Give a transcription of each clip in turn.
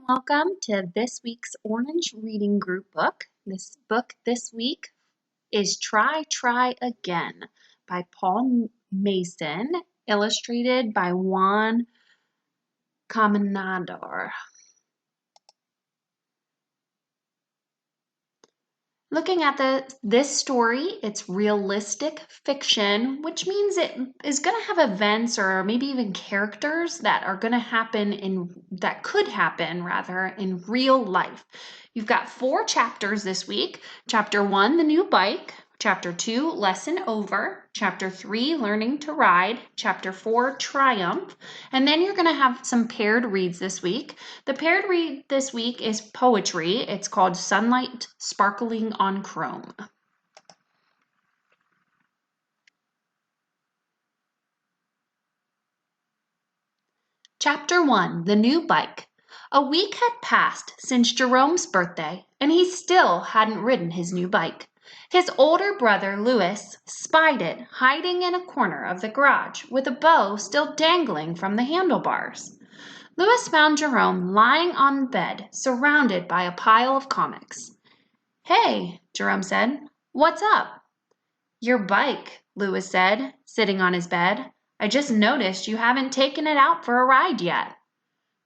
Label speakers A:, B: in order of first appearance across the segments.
A: welcome to this week's Orange Reading Group book. This book this week is Try, Try Again by Paul Mason, illustrated by Juan Caminador. Looking at this story, it's realistic fiction, which means it is going to have events or maybe even characters that are going to happen that could happen rather in real life. You've got 4 chapters this week. Chapter 1, the new bike. Chapter 2, lesson over. Chapter 3, learning to ride. Chapter 4, triumph. And then you're going to have some paired reads this week. The paired read this week is poetry. It's called Sunlight Sparkling on Chrome. Chapter 1, the new bike. A week had passed since Jerome's birthday, and he still hadn't ridden his new bike. His older brother, Louis, spied it hiding in a corner of the garage with a bow still dangling from the handlebars. Louis found Jerome lying on the bed, surrounded by a pile of comics. "Hey," Jerome said, "what's up?" "Your bike," Louis said, sitting on his bed. "I just noticed you haven't taken it out for a ride yet."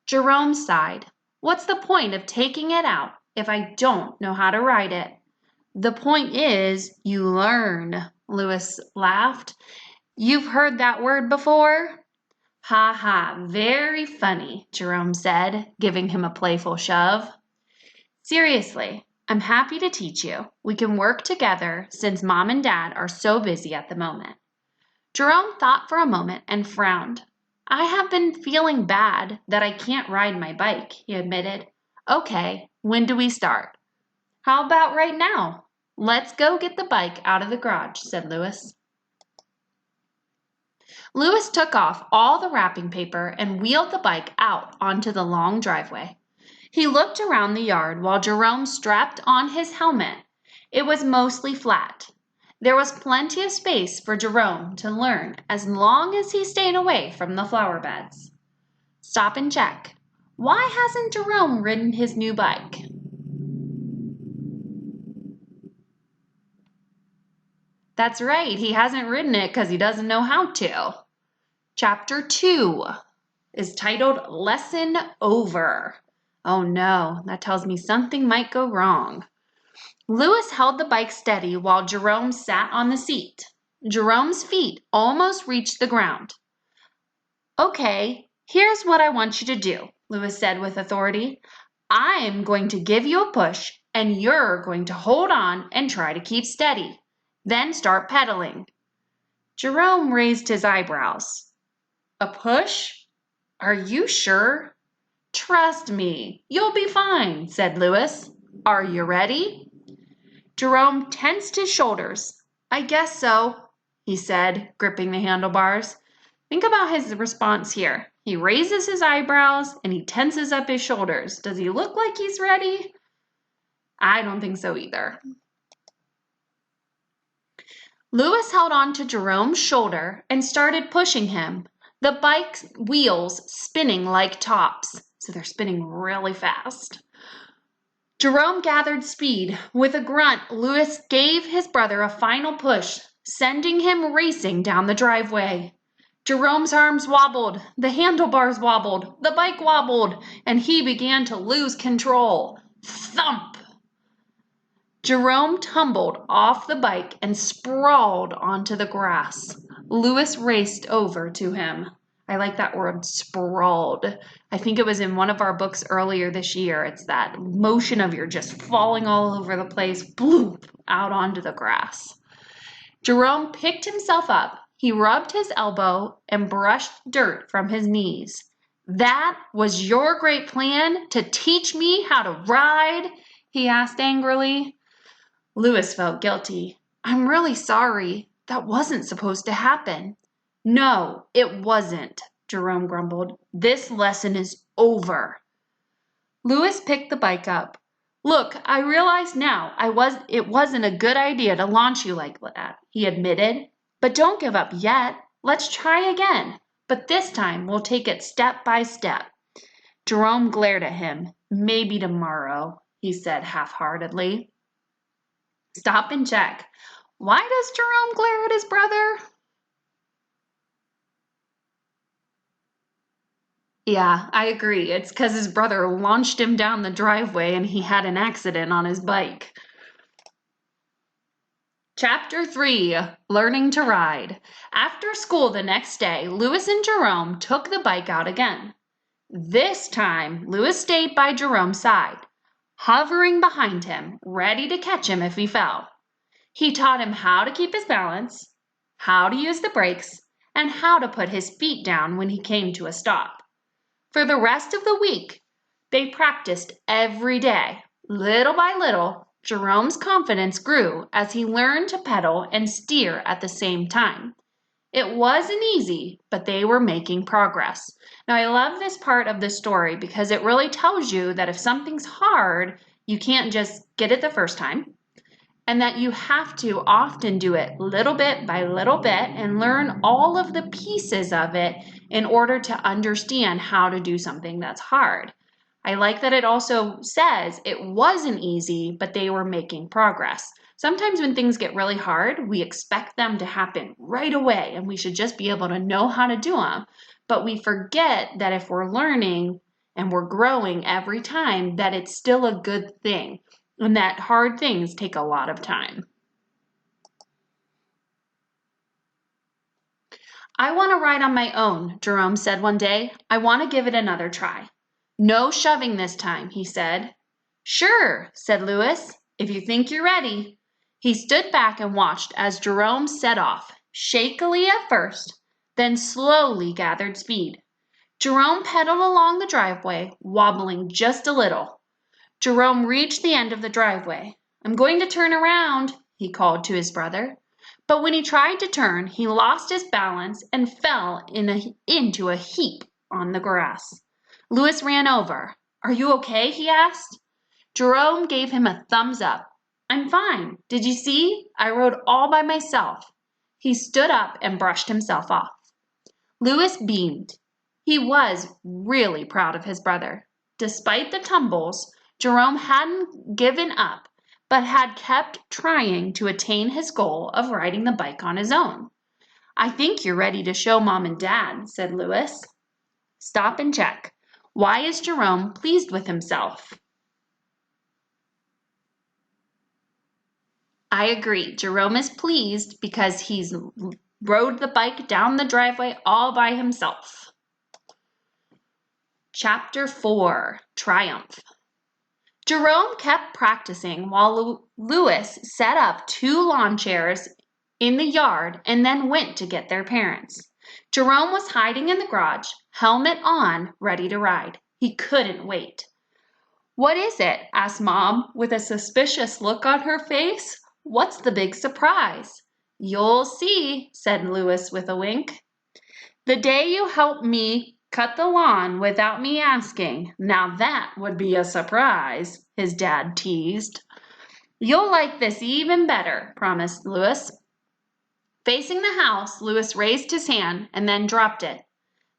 A: Jerome sighed. "What's the point of taking it out if I don't know how to ride it?" "The point is, you learn," Louis laughed. "You've heard that word before?" "Ha ha, very funny," Jerome said, giving him a playful shove. "Seriously, I'm happy to teach you. We can work together since Mom and Dad are so busy at the moment." Jerome thought for a moment and frowned. "I have been feeling bad that I can't ride my bike," he admitted. "Okay, when do we start?" "How about right now? Let's go get the bike out of the garage," said Louis. Louis took off all the wrapping paper and wheeled the bike out onto the long driveway. He looked around the yard while Jerome strapped on his helmet. It was mostly flat. There was plenty of space for Jerome to learn as long as he stayed away from the flower beds. Stop and check. Why hasn't Jerome ridden his new bike? That's right, he hasn't ridden it because he doesn't know how to. Chapter 2 is titled Lesson Over. Oh no, that tells me something might go wrong. Louis held the bike steady while Jerome sat on the seat. Jerome's feet almost reached the ground. "Okay, here's what I want you to do," Louis said with authority. "I'm going to give you a push, and you're going to hold on and try to keep steady. Then start pedaling." Jerome raised his eyebrows. "A push? Are you sure?" "Trust me, you'll be fine," said Louis. "Are you ready?" Jerome tensed his shoulders. "I guess so," he said, gripping the handlebars. Think about his response here. He raises his eyebrows and he tenses up his shoulders. Does he look like he's ready? I don't think so either. Louis held on to Jerome's shoulder and started pushing him, the bike's wheels spinning like tops, so they're spinning really fast. Jerome gathered speed. With a grunt, Louis gave his brother a final push, sending him racing down the driveway. Jerome's arms wobbled, the handlebars wobbled, the bike wobbled, and he began to lose control. Thump! Jerome tumbled off the bike and sprawled onto the grass. Louis raced over to him. I like that word, sprawled. I think it was in one of our books earlier this year. It's that motion of you're just falling all over the place, bloop, out onto the grass. Jerome picked himself up. He rubbed his elbow and brushed dirt from his knees. "That was your great plan to teach me how to ride?" he asked angrily. Louis felt guilty. "I'm really sorry. That wasn't supposed to happen." "No, it wasn't," Jerome grumbled. "This lesson is over." Louis picked the bike up. "Look, I realize now it wasn't a good idea to launch you like that," he admitted. "But don't give up yet. Let's try again. But this time we'll take it step by step." Jerome glared at him. Maybe tomorrow, he said half-heartedly. Stop and check. Why does Jerome glare at his brother? Yeah, I agree. It's because his brother launched him down the driveway and he had an accident on his bike. Chapter 3, Learning to Ride. After school the next day, Louis and Jerome took the bike out again. This time, Louis stayed by Jerome's side, hovering behind him, ready to catch him if he fell. He taught him how to keep his balance, how to use the brakes, and how to put his feet down when he came to a stop. For the rest of the week, they practiced every day. Little by little, Jerome's confidence grew as he learned to pedal and steer at the same time. It wasn't easy, but they were making progress. Now, I love this part of the story because it really tells you that if something's hard, you can't just get it the first time, and that you have to often do it little bit by little bit and learn all of the pieces of it in order to understand how to do something that's hard. I like that it also says it wasn't easy, but they were making progress. Sometimes when things get really hard, we expect them to happen right away and we should just be able to know how to do them. But we forget that if we're learning and we're growing every time, that it's still a good thing and that hard things take a lot of time. I want to ride on my own, Jerome said one day. I want to give it another try. No shoving this time, he said. Sure, said Louis, if you think you're ready. He stood back and watched as Jerome set off, shakily at first, then slowly gathered speed. Jerome pedaled along the driveway, wobbling just a little. Jerome reached the end of the driveway. I'm going to turn around, he called to his brother. But when he tried to turn, he lost his balance and fell into a heap on the grass. Louis ran over. Are you okay? He asked. Jerome gave him a thumbs up. I'm fine. Did you see? I rode all by myself. He stood up and brushed himself off. Louis beamed. He was really proud of his brother. Despite the tumbles, Jerome hadn't given up, but had kept trying to attain his goal of riding the bike on his own. I think you're ready to show Mom and Dad, said Louis. Stop and check. Why is Jerome pleased with himself? I agree. Jerome is pleased because he's rode the bike down the driveway all by himself. Chapter 4, Triumph. Jerome kept practicing while Louis set up 2 lawn chairs in the yard and then went to get their parents. Jerome was hiding in the garage, helmet on, ready to ride. He couldn't wait. What is it? Asked Mom with a suspicious look on her face. What's the big surprise? You'll see, said Louis with a wink. The day you help me cut the lawn without me asking, now that would be a surprise, his dad teased. You'll like this even better, promised Louis. Facing the house, Louis raised his hand and then dropped it.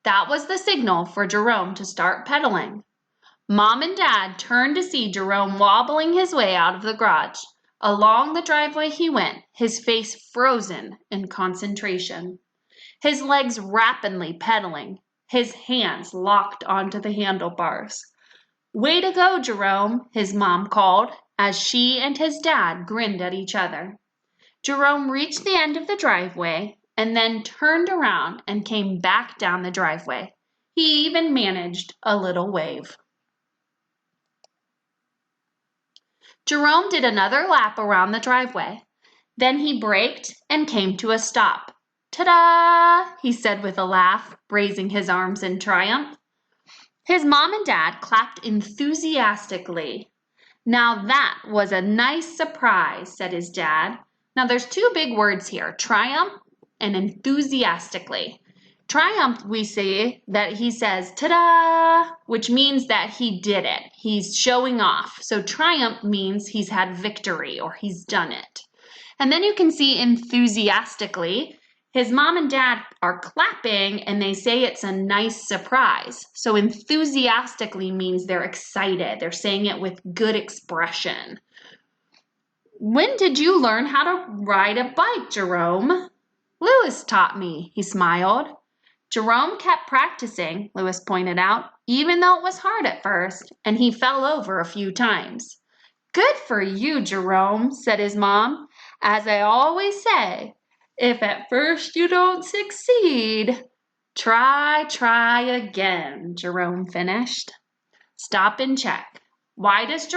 A: That was the signal for Jerome to start pedaling. Mom and Dad turned to see Jerome wobbling his way out of the garage. Along the driveway he went, his face frozen in concentration. His legs rapidly pedaling, his hands locked onto the handlebars. Way to go, Jerome, his mom called, as she and his dad grinned at each other. Jerome reached the end of the driveway and then turned around and came back down the driveway. He even managed a little wave. Jerome did another lap around the driveway. Then he braked and came to a stop. Ta-da! He said with a laugh, raising his arms in triumph. His mom and dad clapped enthusiastically. Now that was a nice surprise, said his dad. Now there's 2 big words here, triumph and enthusiastically. Triumph, we see that he says, ta-da, which means that he did it. He's showing off. So triumph means he's had victory or he's done it. And then you can see enthusiastically, His mom and dad are clapping and they say it's a nice surprise. So enthusiastically means they're excited. They're saying it with good expression. When did you learn how to ride a bike, Jerome? Louis taught me, he smiled. Jerome kept practicing, Louis pointed out, even though it was hard at first, and he fell over a few times. Good for you, Jerome, said his mom. As I always say, if at first you don't succeed, try again, Jerome finished. Stop and check. What does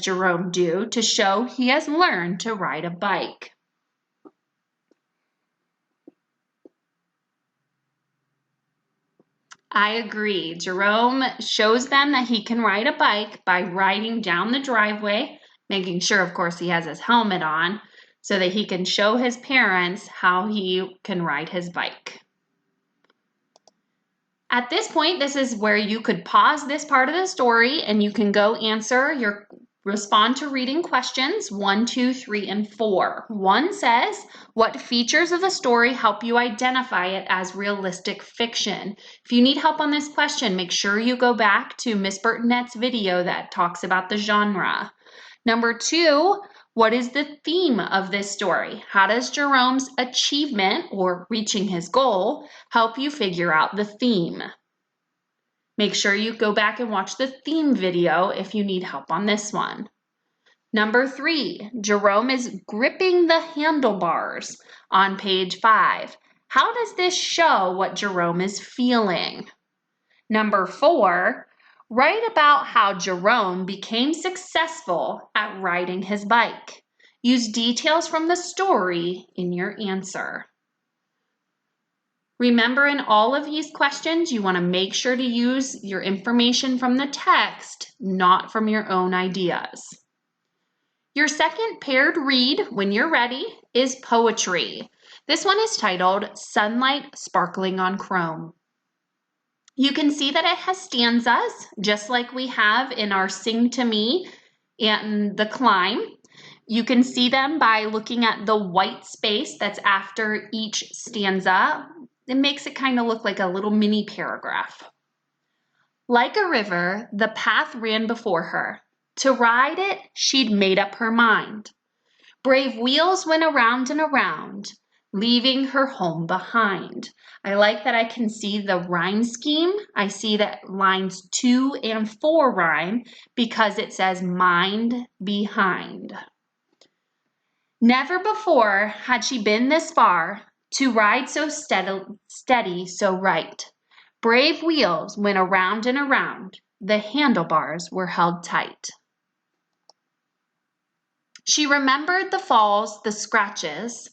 A: Jerome do to show he has learned to ride a bike? I agree. Jerome shows them that he can ride a bike by riding down the driveway, making sure, of course, he has his helmet on so that he can show his parents how he can ride his bike. At this point, this is where you could pause this part of the story and you can go respond to reading questions 1, 2, 3, and 4. 1 says, what features of the story help you identify it as realistic fiction? If you need help on this question, make sure you go back to Miss Burtonette's video that talks about the genre. Number 2, what is the theme of this story? How does Jerome's achievement, or reaching his goal, help you figure out the theme? Make sure you go back and watch the theme video if you need help on this one. Number 3, Jerome is gripping the handlebars on page 5. How does this show what Jerome is feeling? Number 4, write about how Jerome became successful at riding his bike. Use details from the story in your answer. Remember, in all of these questions, you want to make sure to use your information from the text, not from your own ideas. Your second paired read, when you're ready, is poetry. This one is titled Sunlight Sparkling on Chrome. You can see that it has stanzas, just like we have in our Sing to Me and The Climb. You can see them by looking at the white space that's after each stanza. It makes it kind of look like a little mini paragraph. Like a river, the path ran before her. To ride it, she'd made up her mind. Brave wheels went around and around, leaving her home behind. I like that I can see the rhyme scheme. I see that lines 2 and 4 rhyme because it says mind behind. Never before had she been this far, to ride so steady, so right. Brave wheels went around and around. The handlebars were held tight. She remembered the falls, the scratches,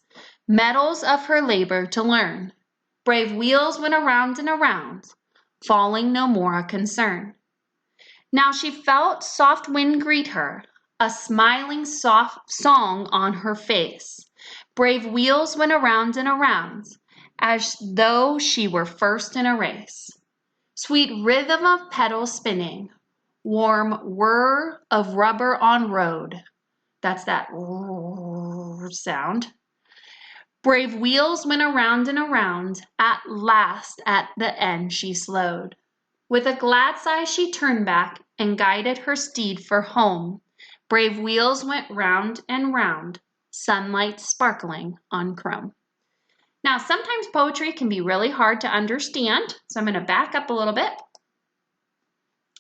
A: medals of her labor to learn. Brave wheels went around and around, falling no more a concern. Now she felt soft wind greet her, a smiling soft song on her face. Brave wheels went around and around, as though she were first in a race. Sweet rhythm of pedals spinning, warm whir of rubber on road. That's that sound. Brave wheels went around and around. At last, at the end, she slowed. With a glad sigh, she turned back and guided her steed for home. Brave wheels went round and round, sunlight sparkling on chrome. Now, sometimes poetry can be really hard to understand, so I'm going to back up a little bit.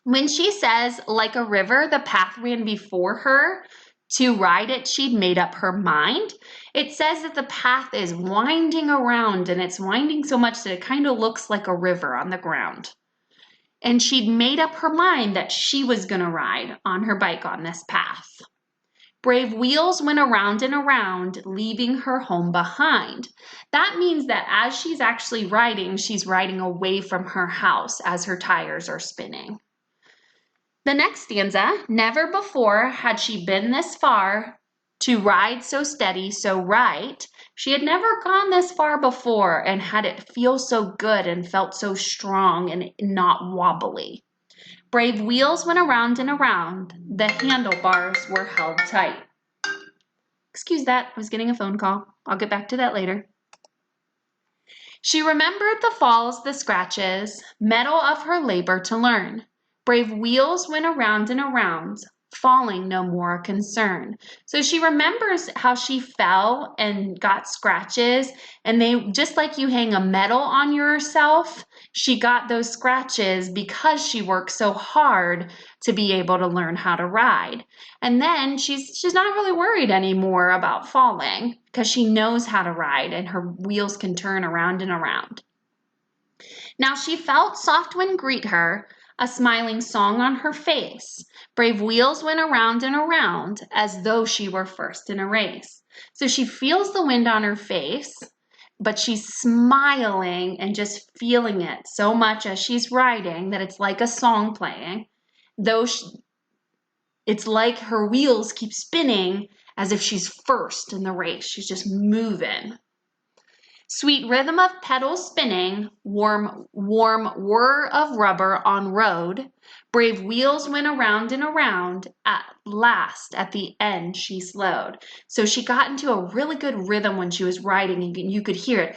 A: When she says, like a river, the path ran before her, to ride it, she'd made up her mind. It says that the path is winding around, and it's winding so much that it kind of looks like a river on the ground. And she'd made up her mind that she was going to ride on her bike on this path. Brave wheels went around and around, leaving her home behind. That means that as she's actually riding, she's riding away from her house as her tires are spinning. The next stanza, never before had she been this far, to ride so steady, so right. She had never gone this far before and had it feel so good and felt so strong and not wobbly. Brave wheels went around and around. The handlebars were held tight. Excuse that, I was getting a phone call. I'll get back to that later. She remembered the falls, the scratches, metal of her labor to learn. Brave wheels went around and around, falling no more a concern. So she remembers how she fell and got scratches, and they, just like you hang a medal on yourself, she got those scratches because she worked so hard to be able to learn how to ride. And then she's not really worried anymore about falling because she knows how to ride and her wheels can turn around and around. Now she felt soft wind greet her, a smiling song on her face. Brave wheels went around and around as though she were first in a race. So she feels the wind on her face, but she's smiling and just feeling it so much as she's riding that it's like a song playing. Though it's like her wheels keep spinning as if she's first in the race. She's just moving. Sweet rhythm of pedals spinning, warm whir of rubber on road. Brave wheels went around and around. At last, at the end, she slowed. So she got into a really good rhythm when she was riding, and you could hear it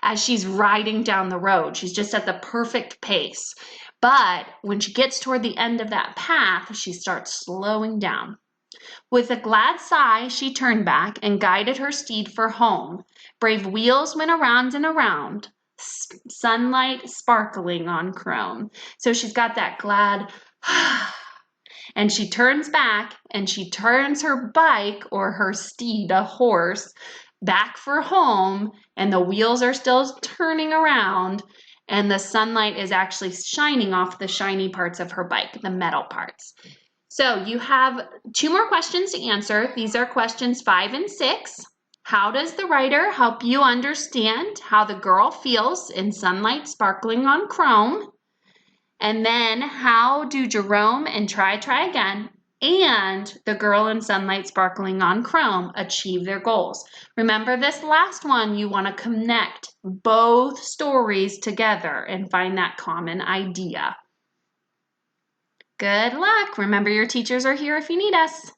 A: as she's riding down the road. She's just at the perfect pace. But when she gets toward the end of that path, she starts slowing down. With a glad sigh, she turned back and guided her steed for home. Brave wheels went around and around, sunlight sparkling on chrome. So she's got that glad, and she turns back and she turns her bike or her steed, a horse, back for home, and the wheels are still turning around, and the sunlight is actually shining off the shiny parts of her bike, the metal parts. So you have 2 more questions to answer. These are questions 5 and 6. How does the writer help you understand how the girl feels in sunlight sparkling on chrome? And then how do Jerome and Try Again and the girl in sunlight sparkling on chrome achieve their goals? Remember this last one, you want to connect both stories together and find that common idea. Good luck. Remember, your teachers are here if you need us.